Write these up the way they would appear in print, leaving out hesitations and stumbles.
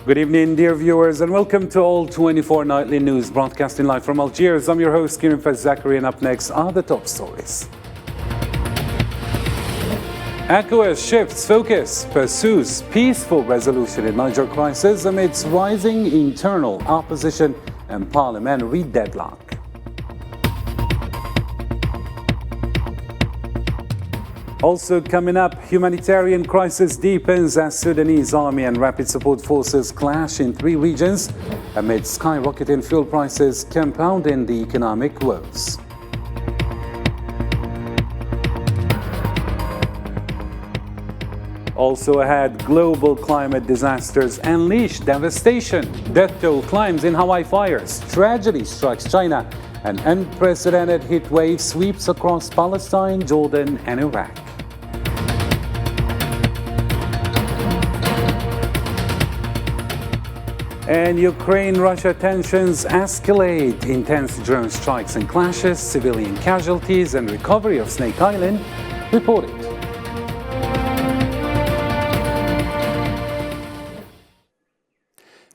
Good evening, dear viewers, and welcome to All 24 Nightly News, broadcasting live from Algiers. I'm your host, Kirin Zachary, and up next are the top stories. ECOWAS shifts focus, pursues peaceful resolution in Niger crisis amidst rising internal opposition and parliamentary deadlock. Also coming up, humanitarian crisis deepens as Sudanese army and rapid support forces clash in 3 regions amid skyrocketing fuel prices compounding the economic woes. Also ahead, global climate disasters unleash devastation. Death toll climbs in Hawaii fires. Tragedy strikes China. An unprecedented heat wave sweeps across Palestine, Jordan, and Iraq. And Ukraine-Russia tensions escalate. Intense drone strikes and clashes, civilian casualties, and recovery of Snake Island reported.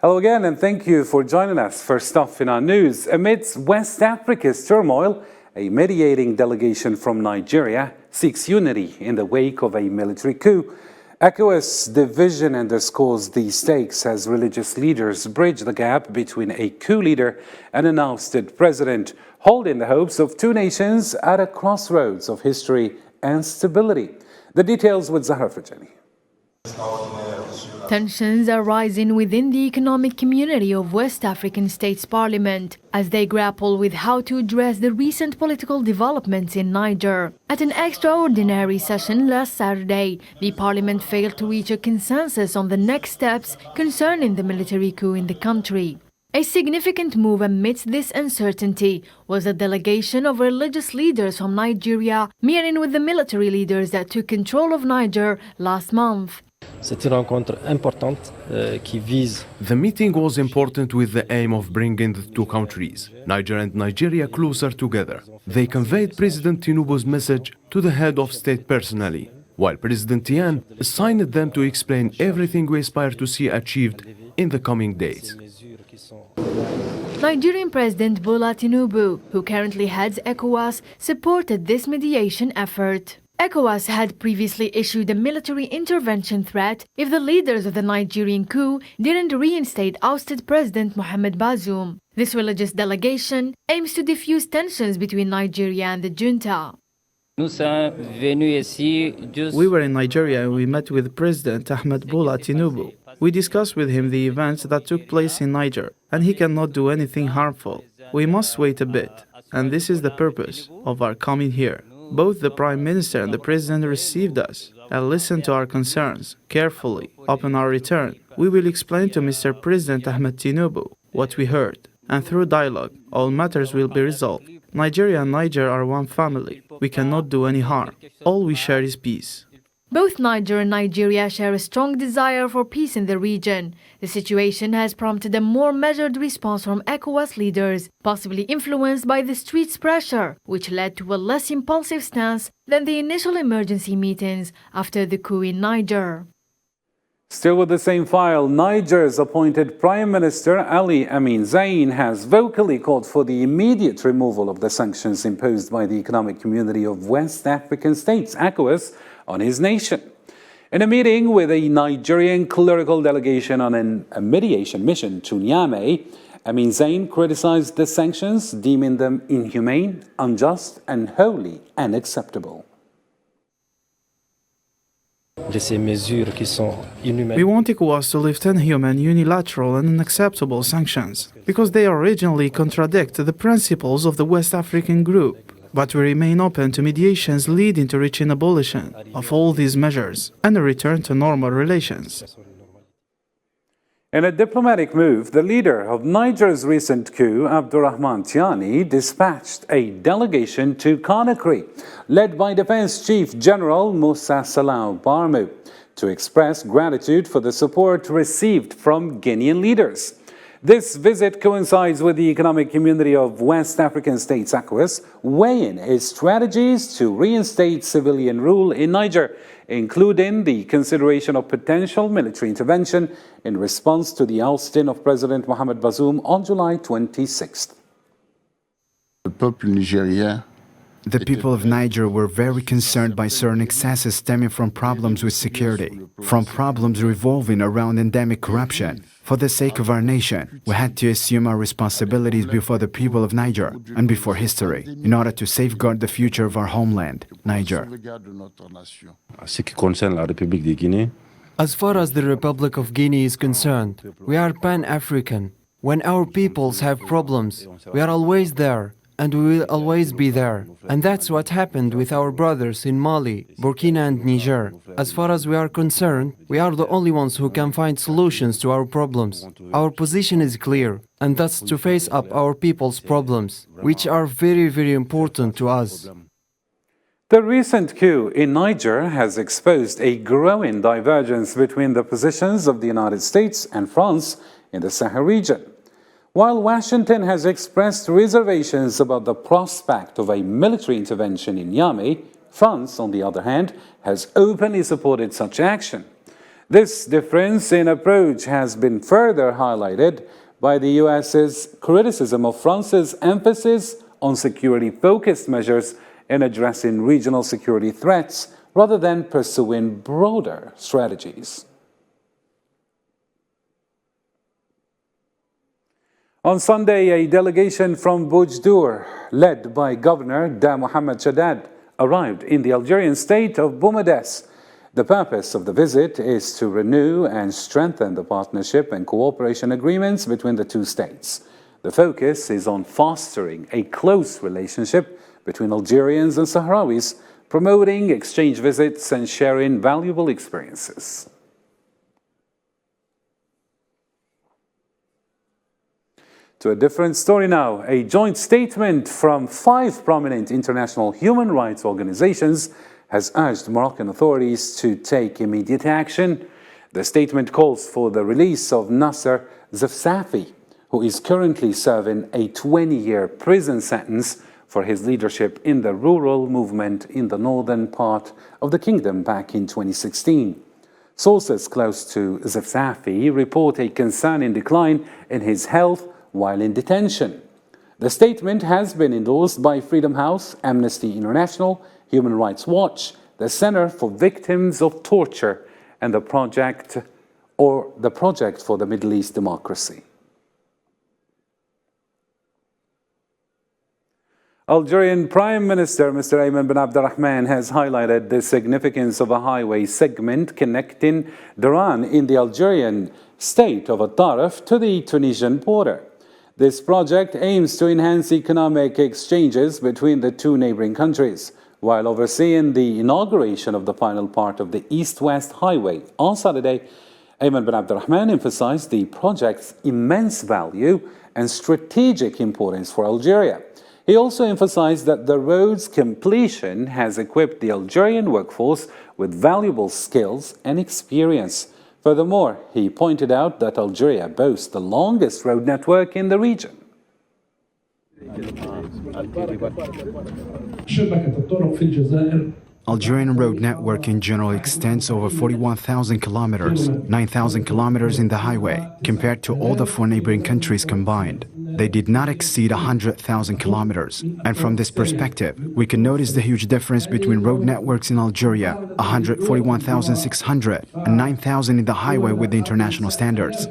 Hello again, and thank you for joining us. First off in our news, amidst West Africa's turmoil, a mediating delegation from Nigeria seeks unity in the wake of a military coup. ECOWAS division underscores the stakes as religious leaders bridge the gap between a coup leader and an ousted president, holding the hopes of 2 nations at a crossroads of history and stability. The details with Zahra Fajani. Tensions are rising within the economic community of West African States Parliament as they grapple with how to address the recent political developments in Niger. At an extraordinary session last Saturday, the Parliament failed to reach a consensus on the next steps concerning the military coup in the country. A significant move amidst this uncertainty was a delegation of religious leaders from Nigeria meeting with the military leaders that took control of Niger last month. The meeting was important with the aim of bringing the 2 countries, Niger and Nigeria, closer together. They conveyed President Tinubu's message to the head of state personally, while President Tian assigned them to explain everything we aspire to see achieved in the coming days. Nigerian President Bola Tinubu, who currently heads ECOWAS, supported this mediation effort. ECOWAS had previously issued a military intervention threat if the leaders of the Nigerian coup didn't reinstate ousted President Mohamed Bazoum. This religious delegation aims to diffuse tensions between Nigeria and the junta. We were in Nigeria and we met with President Ahmed Bola Tinubu. We discussed with him the events that took place in Niger, and he cannot do anything harmful. We must wait a bit, and this is the purpose of our coming here. Both the Prime Minister and the President received us and listened to our concerns carefully. Upon our return, we will explain to Mr. President Ahmed Tinubu what we heard, and through dialogue, all matters will be resolved. Nigeria and Niger are one family. We cannot do any harm. All we share is peace. Both Niger and Nigeria share a strong desire for peace in the region. The situation has prompted a more measured response from ECOWAS leaders, possibly influenced by the streets' pressure, which led to a less impulsive stance than the initial emergency meetings after the coup in Niger. Still with the same file, Niger's appointed Prime Minister Ali Amin Zain has vocally called for the immediate removal of the sanctions imposed by the Economic Community of West African States, ECOWAS, on his nation. In a meeting with a Nigerian clerical delegation on a mediation mission to Niamey, Amin Zain criticized the sanctions, deeming them inhumane, unjust, and wholly unacceptable. We want ECOWAS to lift inhuman, unilateral, and unacceptable sanctions because they originally contradict the principles of the West African Group. But we remain open to mediations leading to reaching abolition of all these measures and a return to normal relations. In a diplomatic move, the leader of Niger's recent coup, Abdurrahman Tiani, dispatched a delegation to Conakry, led by Defense Chief General Moussa Salah Barmou, to express gratitude for the support received from Guinean leaders. This visit coincides with the Economic Community of West African States, ECOWAS, weighing its strategies to reinstate civilian rule in Niger, including the consideration of potential military intervention in response to the ousting of President Mohamed Bazoum on July 26th. The people of Niger were very concerned by certain excesses stemming from problems with security, from problems revolving around endemic corruption. For the sake of our nation, we had to assume our responsibilities before the people of Niger and before history, in order to safeguard the future of our homeland, Niger. As far as the Republic of Guinea is concerned, we are Pan-African. When our peoples have problems, we are always there. And we will always be there. And that's what happened with our brothers in Mali, Burkina and Niger. As far as we are concerned, we are the only ones who can find solutions to our problems. Our position is clear, and that's to face up our people's problems, which are very, very important to us. The recent coup in Niger has exposed a growing divergence between the positions of the United States and France in the Sahel region. While Washington has expressed reservations about the prospect of a military intervention in Niamey, France, on the other hand, has openly supported such action. This difference in approach has been further highlighted by the US's criticism of France's emphasis on security-focused measures in addressing regional security threats rather than pursuing broader strategies. On Sunday, a delegation from Boujdour, led by Governor Da Mohamed Shaddad, arrived in the Algerian state of Boumediès. The purpose of the visit is to renew and strengthen the partnership and cooperation agreements between the two states. The focus is on fostering a close relationship between Algerians and Sahrawis, promoting exchange visits and sharing valuable experiences. To a different story now, a joint statement from 5 prominent international human rights organizations has urged Moroccan authorities to take immediate action. The statement calls for the release of Nasser Zefsafi, who is currently serving a 20-year prison sentence for his leadership in the rural movement in the northern part of the kingdom back in 2016. Sources close to Zefsafi report a concerning decline in his health while in detention. The statement has been endorsed by Freedom House, Amnesty International, Human Rights Watch, the Center for Victims of Torture, and the Project for the Middle East Democracy. Algerian Prime Minister Mr. Ayman bin Abdurrahman has highlighted the significance of a highway segment connecting Daran in the Algerian state of At-Taraf to the Tunisian border. This project aims to enhance economic exchanges between the two neighboring countries. While overseeing the inauguration of the final part of the East-West Highway on Saturday, Ayman bin Abdurrahman emphasized the project's immense value and strategic importance for Algeria. He also emphasized that the road's completion has equipped the Algerian workforce with valuable skills and experience. Furthermore, he pointed out that Algeria boasts the longest road network in the region. Algerian road network in general extends over 41,000 kilometers, 9,000 kilometers in the highway, compared to all the 4 neighboring countries combined. They did not exceed 100,000 kilometers. And from this perspective, we can notice the huge difference between road networks in Algeria, 141,600, and 9,000 in the highway with the international standards.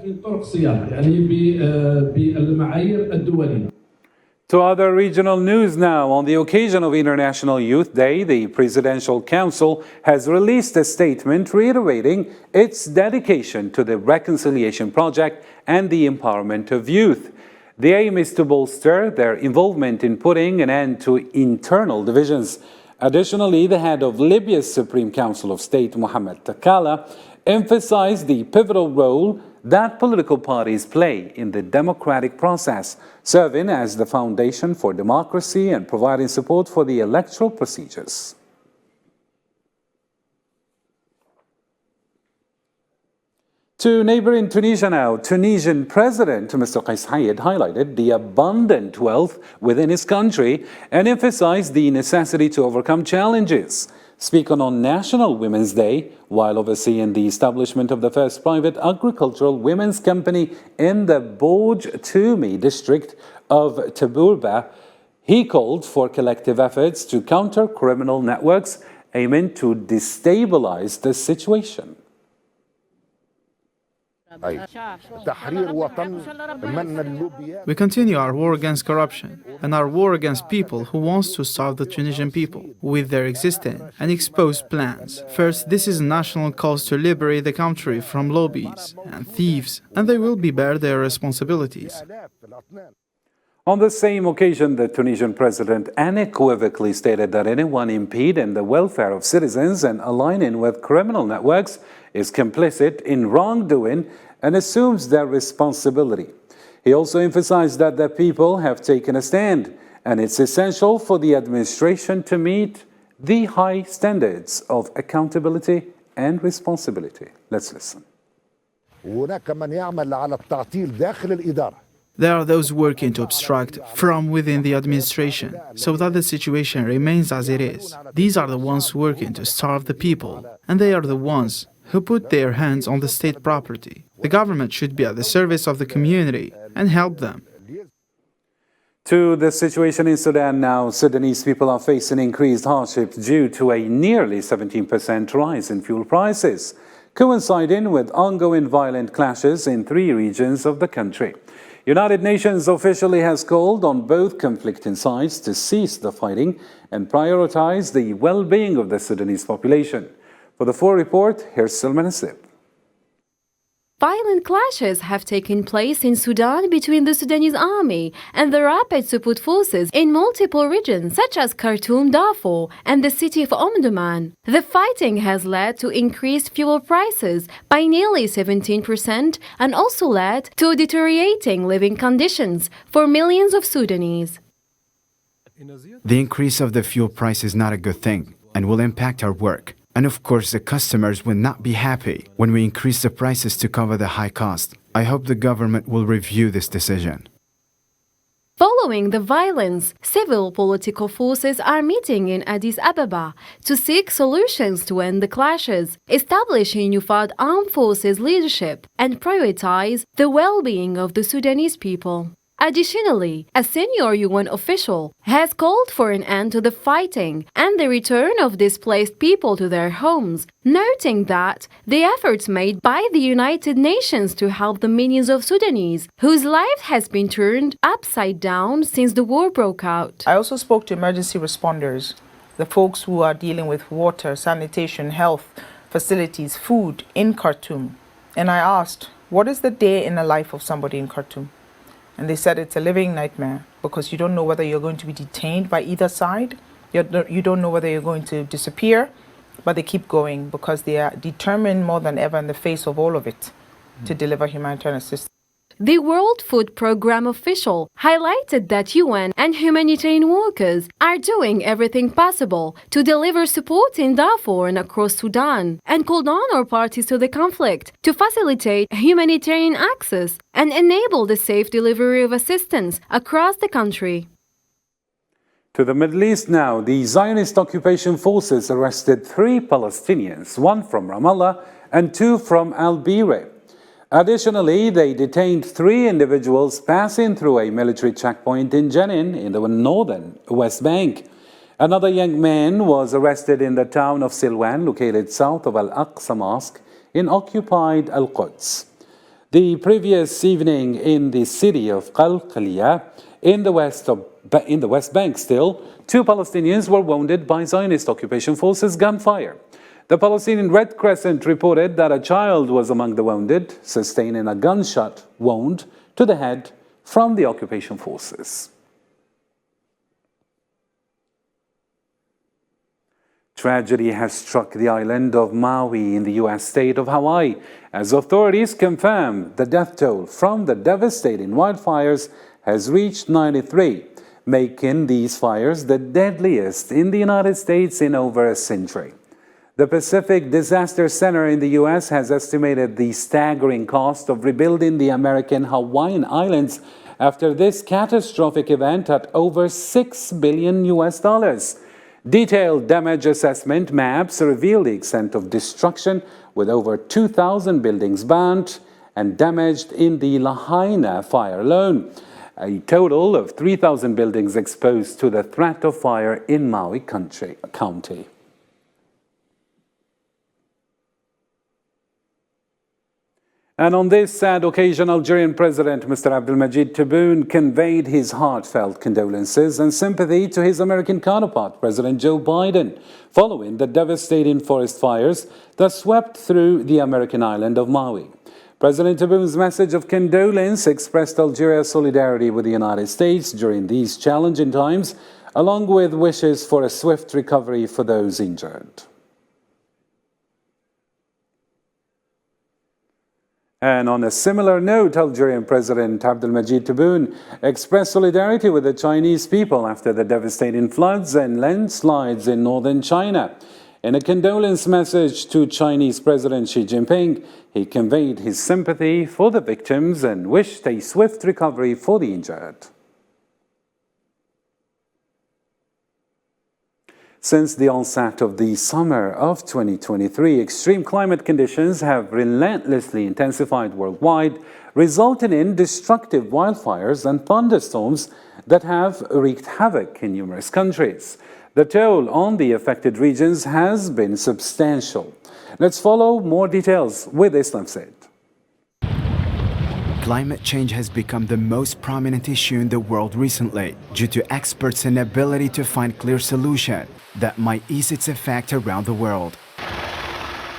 To other regional news now. On the occasion of International Youth Day, the Presidential Council has released a statement reiterating its dedication to the Reconciliation Project and the empowerment of youth. The aim is to bolster their involvement in putting an end to internal divisions. Additionally, the head of Libya's Supreme Council of State, Mohamed Takala, emphasized the pivotal role that political parties play in the democratic process, serving as the foundation for democracy and providing support for the electoral procedures. To neighboring Tunisia now, Tunisian President Mr. Qais Said highlighted the abundant wealth within his country and emphasized the necessity to overcome challenges. Speaking on National Women's Day, while overseeing the establishment of the first private agricultural women's company in the Bouj Toumi district of Tabourba, he called for collective efforts to counter criminal networks aiming to destabilize the situation. We continue our war against corruption and our war against people who wants to starve the Tunisian people with their existing and exposed plans. First, this is a national cause to liberate the country from lobbies and thieves, and they will bear their responsibilities. On the same occasion, the Tunisian president unequivocally stated that anyone impeding the welfare of citizens and aligning with criminal networks is complicit in wrongdoing and assumes their responsibility. He also emphasized that the people have taken a stand, and it's essential for the administration to meet the high standards of accountability and responsibility. Let's listen. There are those working to obstruct from within the administration so that the situation remains as it is. These are the ones working to starve the people, and they are the ones who put their hands on the state property. The government should be at the service of the community and help them. To the situation in Sudan now, Sudanese people are facing increased hardship due to a nearly 17% rise in fuel prices, coinciding with ongoing violent clashes in 3 regions of the country. United Nations officially has called on both conflicting sides to cease the fighting and prioritize the well-being of the Sudanese population. For the full report, here's Salman Asib. Violent clashes have taken place in Sudan between the Sudanese army and the rapid support forces in multiple regions such as Khartoum, Darfur, and the city of Omdurman. The fighting has led to increased fuel prices by nearly 17% and also led to deteriorating living conditions for millions of Sudanese. The increase of the fuel price is not a good thing and will impact our work. And of course, the customers will not be happy when we increase the prices to cover the high cost. I hope the government will review this decision. Following the violence, civil political forces are meeting in Addis Ababa to seek solutions to end the clashes, establish a unified armed forces leadership, and prioritize the well-being of the Sudanese people. Additionally, a senior UN official has called for an end to the fighting and the return of displaced people to their homes, noting that the efforts made by the United Nations to help the millions of Sudanese whose life has been turned upside down since the war broke out. I also spoke to emergency responders, the folks who are dealing with water, sanitation, health, facilities, food in Khartoum. And I asked, what is the day in the life of somebody in Khartoum? And they said it's a living nightmare because you don't know whether you're going to be detained by either side. You don't know whether you're going to disappear, but they keep going because they are determined more than ever in the face of all of it to deliver humanitarian assistance. The World Food Programme official highlighted that UN and humanitarian workers are doing everything possible to deliver support in Darfur and across Sudan, and called on all parties to the conflict to facilitate humanitarian access and enable the safe delivery of assistance across the country. To the Middle East now, the Zionist occupation forces arrested 3 Palestinians, 1 from Ramallah and 2 from Al-Bire. Additionally, they detained 3 individuals passing through a military checkpoint in Jenin in the northern West Bank. Another young man was arrested in the town of Silwan, located south of Al-Aqsa Mosque in occupied Al-Quds. The previous evening in the city of Qalqaliya, in the West Bank still, 2 Palestinians were wounded by Zionist occupation forces gunfire. The Palestinian Red Crescent reported that a child was among the wounded, sustaining a gunshot wound to the head from the occupation forces. Tragedy has struck the island of Maui in the U.S. state of Hawaii, as authorities confirm the death toll from the devastating wildfires has reached 93, making these fires the deadliest in the United States in over a century. The Pacific Disaster Center in the U.S. has estimated the staggering cost of rebuilding the American Hawaiian Islands after this catastrophic event at over $6 billion. Detailed damage assessment maps reveal the extent of destruction, with over 2,000 buildings burnt and damaged in the Lahaina fire alone. A total of 3,000 buildings exposed to the threat of fire in Maui County. And on this sad occasion, Algerian President Mr. Abdelmajid Tebboune conveyed his heartfelt condolences and sympathy to his American counterpart, President Joe Biden, following the devastating forest fires that swept through the American island of Maui. President Tebboune's message of condolence expressed Algeria's solidarity with the United States during these challenging times, along with wishes for a swift recovery for those injured. And on a similar note, Algerian President Abdelmajid Tebboune expressed solidarity with the Chinese people after the devastating floods and landslides in northern China. In a condolence message to Chinese President Xi Jinping, he conveyed his sympathy for the victims and wished a swift recovery for the injured. Since the onset of the summer of 2023, extreme climate conditions have relentlessly intensified worldwide, resulting in destructive wildfires and thunderstorms that have wreaked havoc in numerous countries. The toll on the affected regions has been substantial. Let's follow more details with Islam Said. Climate change has become the most prominent issue in the world recently due to experts' inability to find clear solutions that might ease its effect around the world.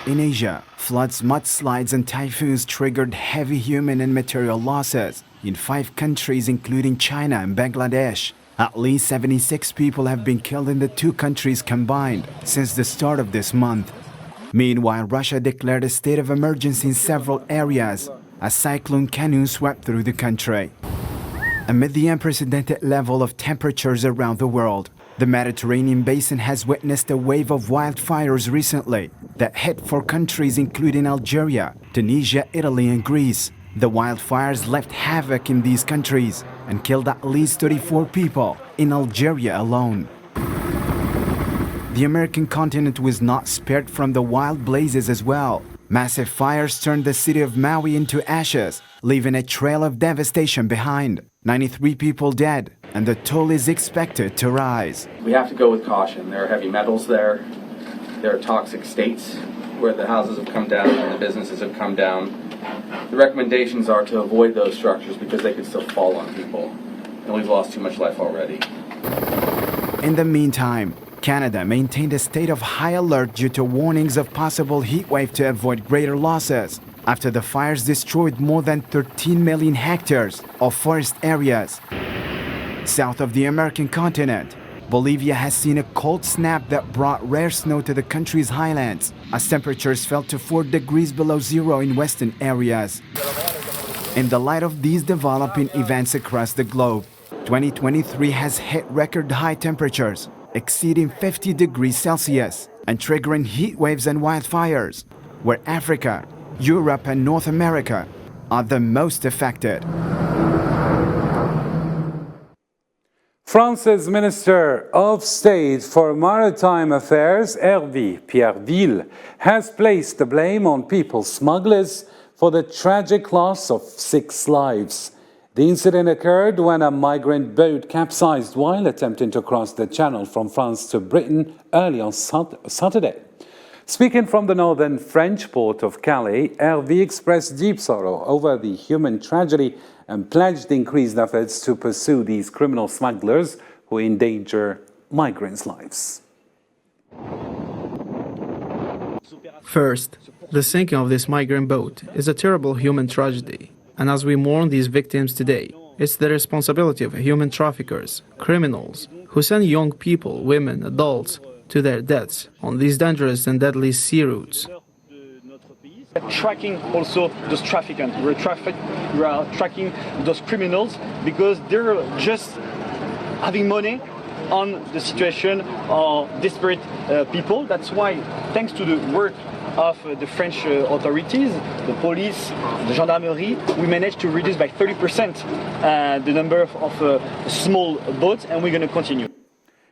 In Asia, floods, mudslides, and typhoons triggered heavy human and material losses in 5 countries, including China and Bangladesh. At least 76 people have been killed in the 2 countries combined since the start of this month. Meanwhile, Russia declared a state of emergency in several areas as Cyclone Kanu swept through the country. Amid the unprecedented level of temperatures around the world, the Mediterranean basin has witnessed a wave of wildfires recently that hit 4 countries including Algeria, Tunisia, Italy, and Greece. The wildfires left havoc in these countries and killed at least 34 people in Algeria alone. The American continent was not spared from the wild blazes as well. Massive fires turned the city of Maui into ashes, leaving a trail of devastation behind. 93 people dead, and the toll is expected to rise. We have to go with caution. There are heavy metals there. There are toxic states where the houses have come down and the businesses have come down. The recommendations are to avoid those structures because they could still fall on people, and we've lost too much life already. In the meantime, Canada maintained a state of high alert due to warnings of possible heat wave to avoid greater losses after the fires destroyed more than 13 million hectares of forest areas. South of the American continent, Bolivia has seen a cold snap that brought rare snow to the country's highlands as temperatures fell to 4 degrees below zero in western areas. In the light of these developing events across the globe, 2023 has hit record high temperatures exceeding 50 degrees Celsius and triggering heat waves and wildfires, where Africa, Europe, and North America are the most affected. France's Minister of State for Maritime Affairs, Hervé Pierreville, has placed the blame on people smugglers for the tragic loss of 6 lives. The incident occurred when a migrant boat capsized while attempting to cross the channel from France to Britain early on Saturday. Speaking from the northern French port of Calais, Hervé expressed deep sorrow over the human tragedy and pledged increased efforts to pursue these criminal smugglers who endanger migrants' lives. First, the sinking of this migrant boat is a terrible human tragedy. And as we mourn these victims today, it's the responsibility of human traffickers, criminals, who send young people, women, adults, to their deaths on these dangerous and deadly sea routes. Tracking also those traffickers. We are tracking those criminals because they're just having money on the situation of desperate people. That's why, thanks to the work of the French authorities, the police, the gendarmerie, we managed to reduce by 30% the number of small boats, and we're going to continue.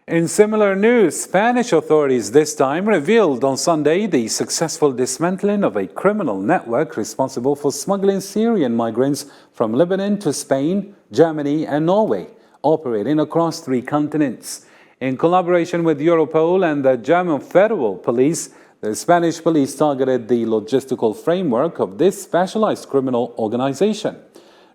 In similar news, Spanish authorities this time revealed on Sunday the successful dismantling of a criminal network responsible for smuggling Syrian migrants from Lebanon to Spain, Germany and Norway, operating across 3 continents. In collaboration with Europol and the German Federal Police, the Spanish police targeted the logistical framework of this specialized criminal organization.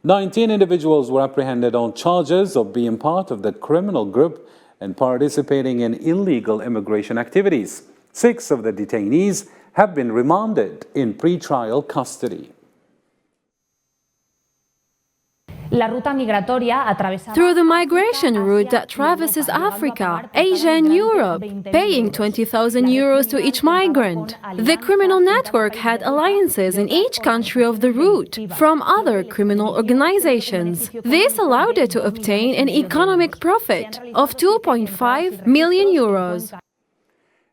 19 individuals were apprehended on charges of being part of the criminal group and participating in illegal immigration activities. 6 of the detainees have been remanded in pre-trial custody. Through the migration route that traverses Africa, Asia and Europe, paying 20,000 euros to each migrant. The criminal network had alliances in each country of the route from other criminal organizations. This allowed it to obtain an economic profit of 2.5 million euros.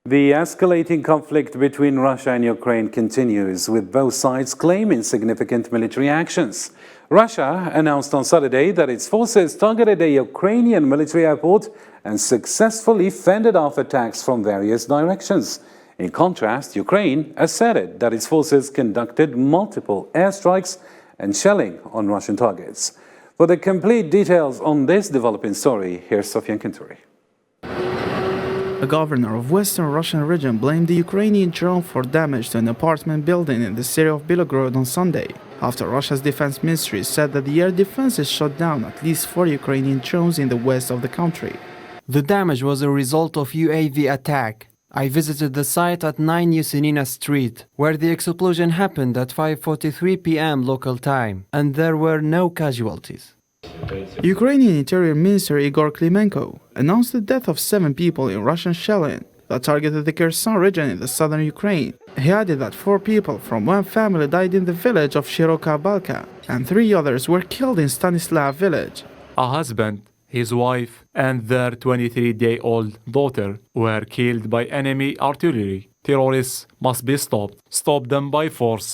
The escalating conflict between Russia and Ukraine continues, with both sides claiming significant military actions. Russia announced on Saturday that its forces targeted a Ukrainian military airport and successfully fended off attacks from various directions. In contrast, Ukraine asserted that its forces conducted multiple airstrikes and shelling on Russian targets. For the complete details on this developing story, here's Sofian Kinturi. A governor of Western Russian region blamed the Ukrainian drone for damage to an apartment building in the city of Belgorod on Sunday, after Russia's defense ministry said that the air defenses shot down at least 4 Ukrainian drones in the west of the country. The damage was a result of UAV attack. I visited the site at 9 Yusinina Street, where the explosion happened at 5:43 p.m. local time, and there were no casualties. Ukrainian Interior Minister Igor Klimenko announced the death of 7 people in Russian shelling that targeted the Kherson region in the southern Ukraine. He added that 4 people from one family died in the village of Shiroka Balka, and 3 others were killed in Stanislav village. A husband, his wife, and their 23-day-old daughter were killed by enemy artillery. Terrorists must be stopped. Stop them by force.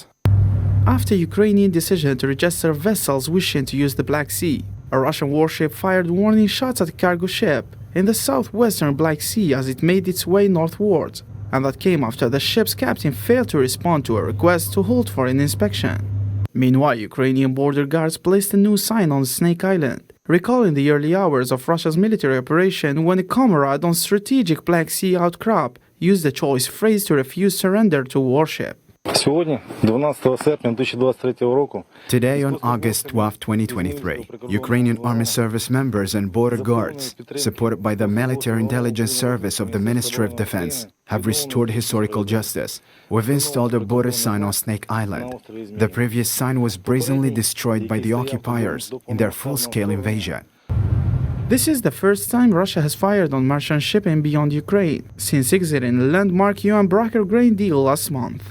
After Ukrainian decision to register vessels wishing to use the Black Sea, a Russian warship fired warning shots at a cargo ship in the southwestern Black Sea as it made its way northwards, and that came after the ship's captain failed to respond to a request to hold for an inspection. Meanwhile, Ukrainian border guards placed a new sign on Snake Island, recalling the early hours of Russia's military operation when a comrade on strategic Black Sea outcrop used the choice phrase to refuse surrender to warship. Today, on August 12, 2023, Ukrainian Army Service members and border guards, supported by the Military Intelligence Service of the Ministry of Defense, have restored historical justice. We've installed a border sign on Snake Island. The previous sign was brazenly destroyed by the occupiers in their full-scale invasion. This is the first time Russia has fired on merchant shipping beyond Ukraine since exiting the landmark UN broker grain deal last month.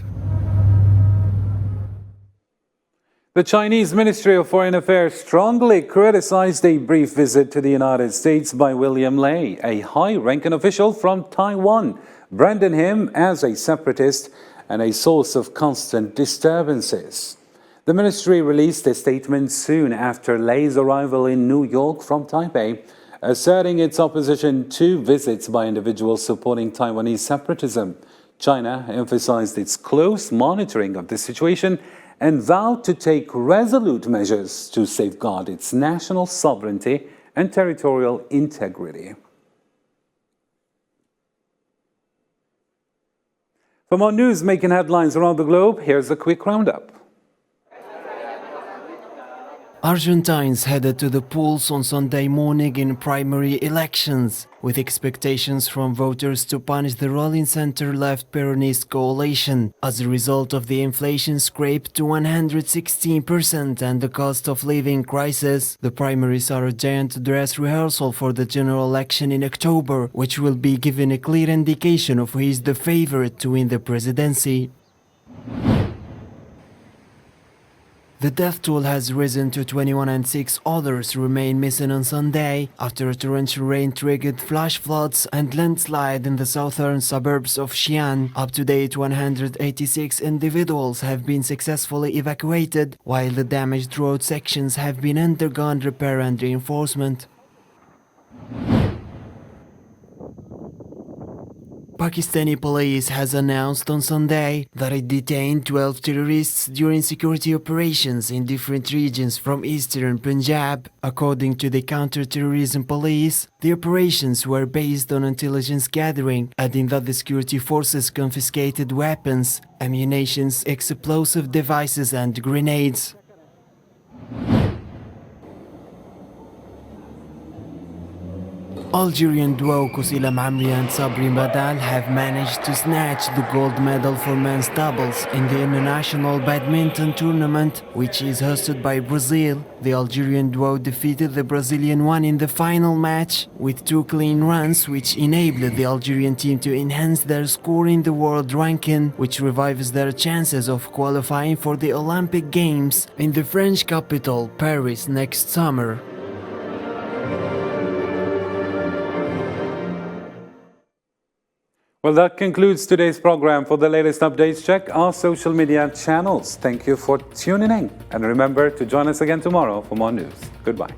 The Chinese Ministry of Foreign Affairs strongly criticized a brief visit to the United States by William Lei, a high-ranking official from Taiwan, branding him as a separatist and a source of constant disturbances. The ministry released a statement soon after Lei's arrival in New York from Taipei, asserting its opposition to visits by individuals supporting Taiwanese separatism. China emphasized its close monitoring of the situation and vowed to take resolute measures to safeguard its national sovereignty and territorial integrity. For more news making headlines around the globe, here's a quick roundup. Argentines headed to the polls on Sunday morning in primary elections, with expectations from voters to punish the ruling center-left Peronist coalition as a result of the inflation scrape to 116% and the cost of living crisis. The primaries are a giant dress rehearsal for the general election in October, which will be given a clear indication of who is the favorite to win the presidency. The death toll has risen to 21 and 6 others remain missing on Sunday after a torrential rain triggered flash floods and landslide in the southern suburbs of Xi'an. Up to date, 186 individuals have been successfully evacuated, while the damaged road sections have been undergone repair and reinforcement. Pakistani police has announced on Sunday that it detained 12 terrorists during security operations in different regions from eastern Punjab. According to the counter-terrorism police, the operations were based on intelligence gathering, adding that the security forces confiscated weapons, ammunition, explosive devices and grenades. Algerian duo Kousila Mamri and Sabri Madal have managed to snatch the gold medal for men's doubles in the International Badminton Tournament, which is hosted by Brazil. The Algerian duo defeated the Brazilian one in the final match with 2 clean runs, which enabled the Algerian team to enhance their score in the world ranking, which revives their chances of qualifying for the Olympic Games in the French capital, Paris, next summer. Well, that concludes today's program. For the latest updates, check our social media channels. Thank you for tuning in. And remember to join us again tomorrow for more news. Goodbye.